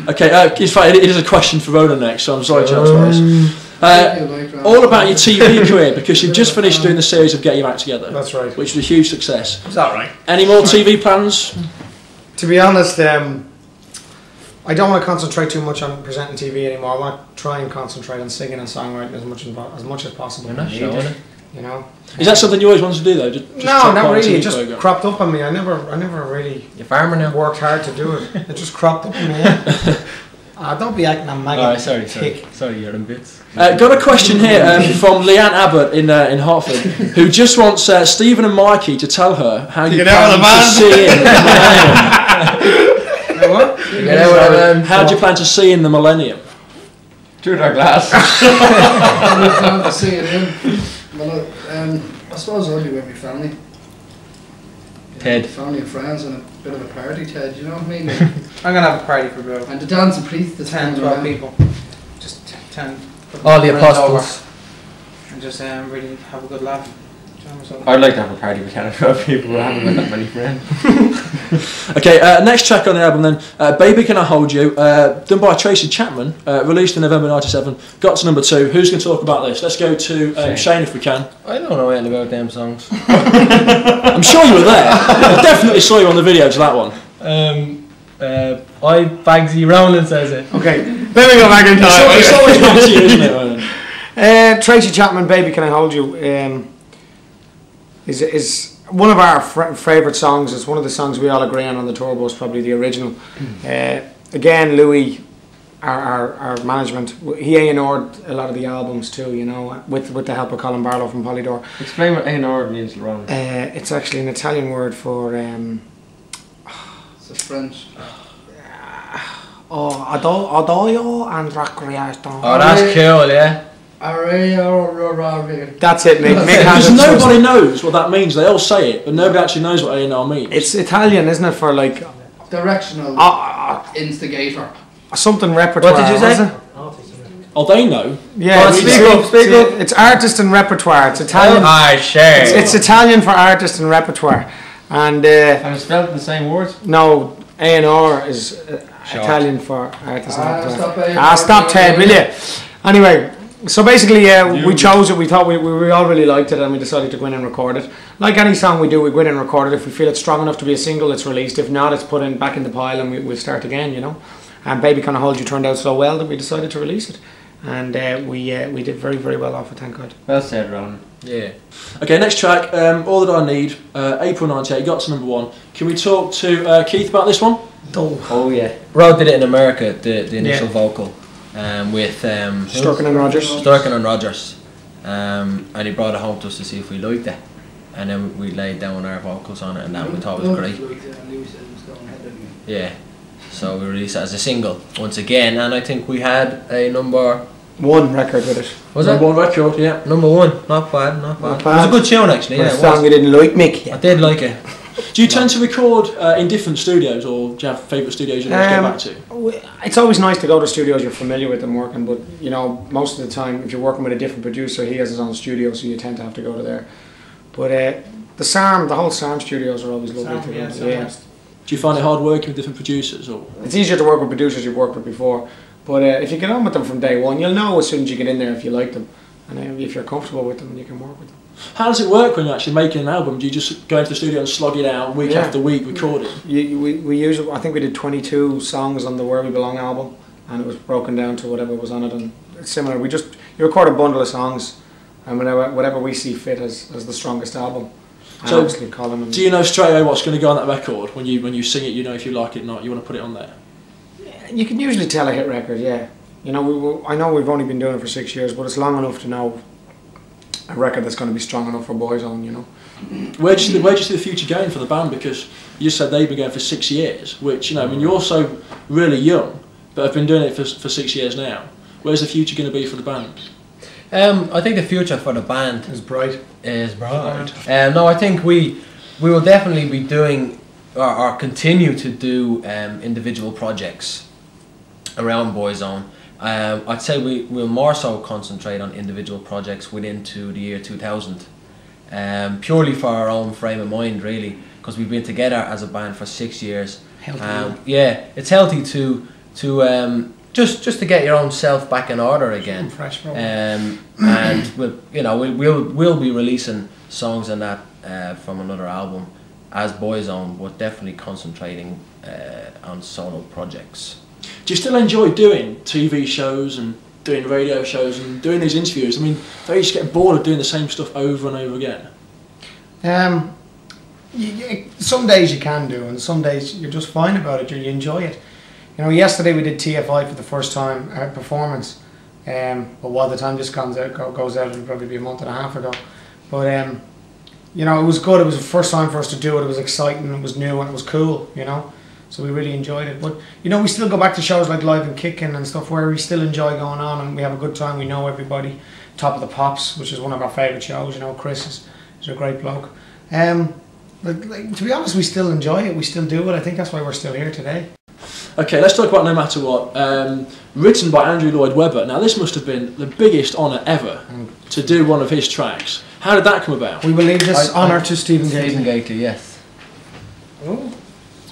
Okay, in fact, it is a question for Ronan next, so I'm sorry to all about your TV career, because you've just finished doing the series of Get Your Act Together. That's right. Which was a huge success. Is that right? Any more TV plans? To be honest, I don't want to concentrate too much on presenting TV anymore. I want to try and concentrate on singing and songwriting as much as possible. You're not showing it. You know. Is that something you always wanted to do though? Just no, not really. It just cropped up on me. I never really. You're farmer now. Worked hard to do it. It just cropped up on me. Yeah. Don't be acting on Maggie. Sorry, you're in bits. Got a question here from Leanne Abbott in Hartford, who just wants Stephen and Mikey to tell her how you plan to see in the millennium. What? How do you plan to see in the millennium? Through their glass. I plan to see it in. Well, I suppose I'll be with my family. Ted. Family and friends and a bit of a party, Ted, you know what I mean? I'm going to have a party for about... And the dancing priest, the 10, 12 people. Just 10. All the apostles. And just really have a good laugh. I'd like to have a party with 10 or 12 people, but I haven't got that many friends. Okay, next track on the album then, Baby Can I Hold You, done by Tracy Chapman, released in November '97, got to number 2. Who's going to talk about this? Let's go to Shane if we can. I don't know anything about them songs. I'm sure you were there. I definitely saw you on the video to that one. I Bagsy Rowland says it. Okay, then we go back in time. It's always back to you, isn't it? Tracy Chapman, Baby Can I Hold You, is one of our favourite songs. It's one of the songs we all agree on the tour bus, probably the original. Again, Louis, our management, he A&R'd a lot of the albums too, you know, with the help of Colin Barlow from Polydor. Explain what A&R means, Ron. It's actually an Italian word for... it's a French. Adoio and recreation. Oh, that's cool, yeah. That's it, Mick. Because nobody knows what that means. They all say it, but nobody actually knows what A&R means. It's Italian, isn't it, for like... Directional instigator. Something repertoire. What did you say? Oh, they know. Yeah, speak up. It's artist and repertoire. It's Italian. It's Italian for artist and repertoire. And it's spelled the same word? No, A&R is Italian for artist and repertoire. Stop, Ted, will you? Anyway... So basically, we chose it. We thought we all really liked it, and we decided to go in and record it. Like any song we do, we go in and record it. If we feel it's strong enough to be a single, it's released. If not, it's put in back in the pile, and we'll start again. You know. And Baby Can I Hold You turned out so well that we decided to release it, and we did very, very well off it. Thank God. Well said, Ron. Yeah. Okay, next track, All That I Need, April '98, got to number 1. Can we talk to Keith about this one? Oh yeah. Rod did it in America, the initial vocal. With Sturkin and Rogers. Sturkin and Rogers, and he brought it home to us to see if we liked it, and then we laid down our vocals on it, and that we thought was great. Yeah, so we released it as a single once again, and I think we had a number 1 record with it. Was number it? 1 record? Yeah. Number 1, not bad, not bad. It was a good tune actually. Yeah, a song you didn't like, Mick. I did like it. Do you tend to record in different studios, or do you have favourite studios you always go back to? It's always nice to go to studios you're familiar with and working, but you know, most of the time, if you're working with a different producer, he has his own studio, so you tend to have to go to there. But the whole SARM studios are always lovely to go to. Yeah. Do you find it hard working with different producers, or? It's easier to work with producers you've worked with before, but if you get on with them from day one, you'll know as soon as you get in there if you like them, and if you're comfortable with them, you can work with them. How does it work when you're actually making an album? Do you just go into the studio and slog it out week after week recording? We usually, I think we did 22 songs on the Where We Belong album, and it was broken down to whatever was on it, and it's similar. You record a bundle of songs, and whatever we see fit as the strongest album. So do you know straight away what's going to go on that record? When you sing it, you know if you like it or not, you want to put it on there? You can usually tell a hit record, yeah. You know, I know we've only been doing it for 6 years, but it's long enough to know a record that's going to be strong enough for Boyzone, you know. Where do you see the future going for the band? Because you said they've been going for 6 years, which, you know, I mean, you're also really young, but have been doing it for 6 years now. Where's the future going to be for the band? I think the future for the band is bright. No, I think we will definitely be doing or continue to do individual projects around Boyzone. I'd say we'll more so concentrate on individual projects within the year 2000, purely for our own frame of mind, really, because we've been together as a band for 6 years. Healthy. Yeah, it's healthy to just to get your own self back in order again. Fresh, and we'll be releasing songs in that from another album as Boyzone, but definitely concentrating on solo projects. Do you still enjoy doing TV shows and doing radio shows and doing these interviews? I mean, don't you just get bored of doing the same stuff over and over again? Some days you can do, and some days you're just fine about it. You enjoy it. You know, yesterday we did TFI for the first time performance. But by the time this goes out, it'll probably be a month and a half ago. But you know, it was good. It was the first time for us to do it. It was exciting. It was new and it was cool. You know, so we really enjoyed it. But you know, we still go back to shows like Live and Kicking and stuff where we still enjoy going on and we have a good time. We know everybody. Top of the Pops, which is one of our favourite shows. You know, Chris is a great bloke. Like, to be honest, we still enjoy it. We still do it. I think that's why we're still here today. Okay, let's talk about No Matter What. Written by Andrew Lloyd Webber. Now, this must have been the biggest honour ever to do one of his tracks. How did that come about? We will leave this honour to Stephen Gately. Stephen Gately, yes. Oh.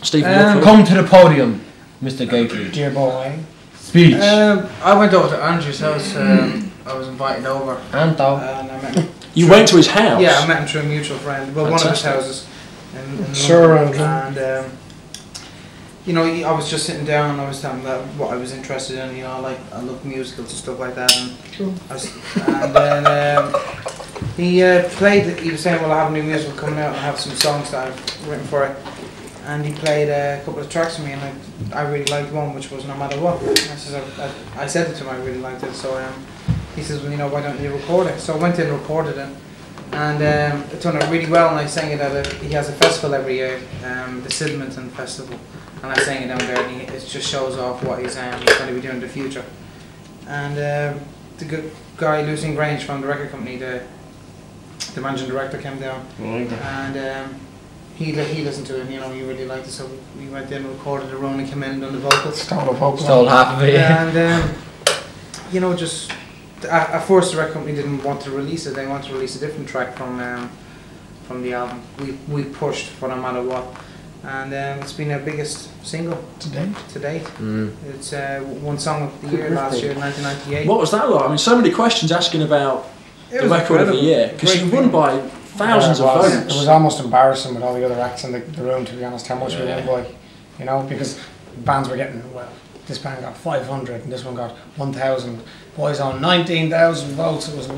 Stephen, come to the podium, Mr. Gately. Dear boy. Speech. I went over to Andrew's house. I was invited over. And I met him. You went to his house? Yeah, I met him through a mutual friend. Well, Fantastic. one of his houses in Sure, London. Andrew. And you know, I was just sitting down and I was telling him that what I was interested in. You know, like I love musicals and stuff like that. And, and then he played. He was saying, "Well, I have a new musical coming out and I have some songs that I've written for it." And he played a couple of tracks for me, and I really liked one, which was No Matter What. I said it to him, I really liked it. So he says, "Well, you know, why don't you record it?" So I went in and recorded it. And it turned out really well, and I sang it at he has a festival every year, the Sidmonton Festival, and I sang it down there, and it just shows off what he's going to be doing in the future. And the good guy, Lucien Grange from the record company, the managing director, came down, and he listened to it, and you know, he really liked it, so we went in and recorded it. Ronan came in and done the vocals. Stole half of it. And you know, just at first the record company didn't want to release it. They wanted to release a different track from the album. We pushed for No Matter What, and it's been our biggest single to date. It's one song of the year last year, 1998. What was that like? I mean, so many questions asking about the record of the year, because you won by thousands of votes. It was almost embarrassing with all the other acts in the room, to be honest, how much we won by. You know, because bands were getting, well, this band got 500 and this one got 1,000. Boyzone 19,000 votes. It was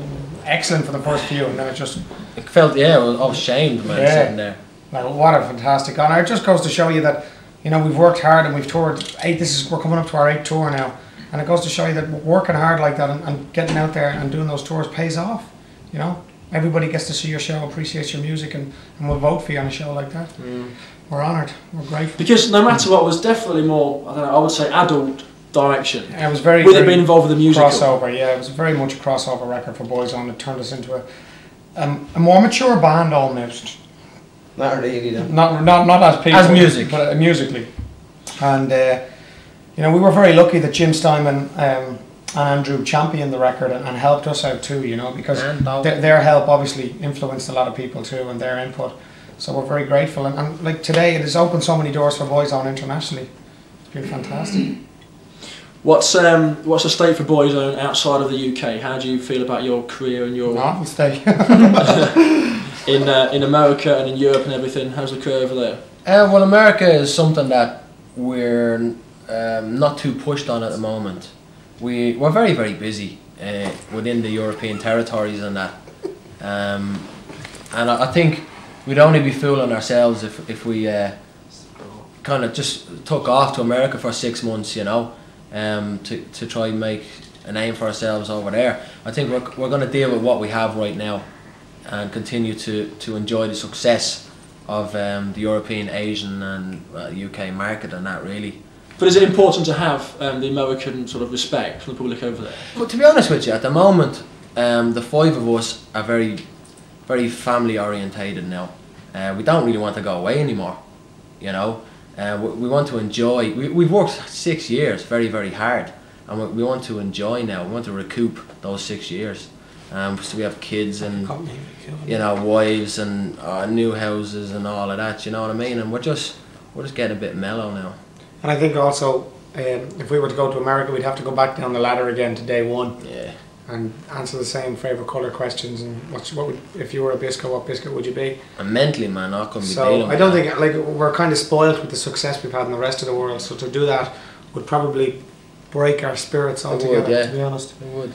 excellent for the first few, and then it just... It felt, I was ashamed, man, sitting there. Well, what a fantastic honour. It just goes to show you that, you know, we've worked hard and we've toured. We're coming up to our 8th tour now, and it goes to show you that working hard like that and getting out there and doing those tours pays off. You know, everybody gets to see your show, appreciates your music, and will vote for you on a show like that. We're honoured. We're grateful. Because No Matter What was definitely more, I don't know, I would say adult direction. It was very with it being involved with the musical. Crossover, yeah, it was very much a crossover record for Boyzone. It turned us into a more mature band almost. Not really, though. Not as people, as music, but musically. And you know, we were very lucky that Jim Steinman and Andrew championed the record and helped us out too. You know, because their help obviously influeed a lot of people too, and their input. So we're very grateful. And like today, it has opened so many doors for Boyzone internationally. It's been fantastic. What's the state for Boyzone outside of the UK? How do you feel about your career and your stay in America and in Europe and everything? How's the career over there? Well, America is something that we're not too pushed on at the moment. We're very, very busy within the European territories and that, and I think we'd only be fooling ourselves if we kind of just took off to America for 6 months, you know. To try and make a name for ourselves over there. I think we're going to deal with what we have right now and continue to enjoy the success of the European, Asian and UK market and that really. But is it important to have the American sort of respect from the public over there? But to be honest with you, at the moment the 5 of us are very, very family orientated now. We don't really want to go away anymore, you know. We want to enjoy. We've worked 6 years very, very hard, and we want to enjoy now. We want to recoup those 6 years. So we have kids and, you know, wives and new houses and all of that. You know what I mean? And we're just getting a bit mellow now. And I think also if we were to go to America, we'd have to go back down the ladder again to day one. Yeah. And answer the same favourite colour questions. And what would, if you were a biscuit, what biscuit would you be? And mentally, man, not going to be So dealing with I don't that. think, like, we're kind of spoilt with the success we've had in the rest of the world. So to do that would probably break our spirits altogether, would, yeah. to be honest. It would.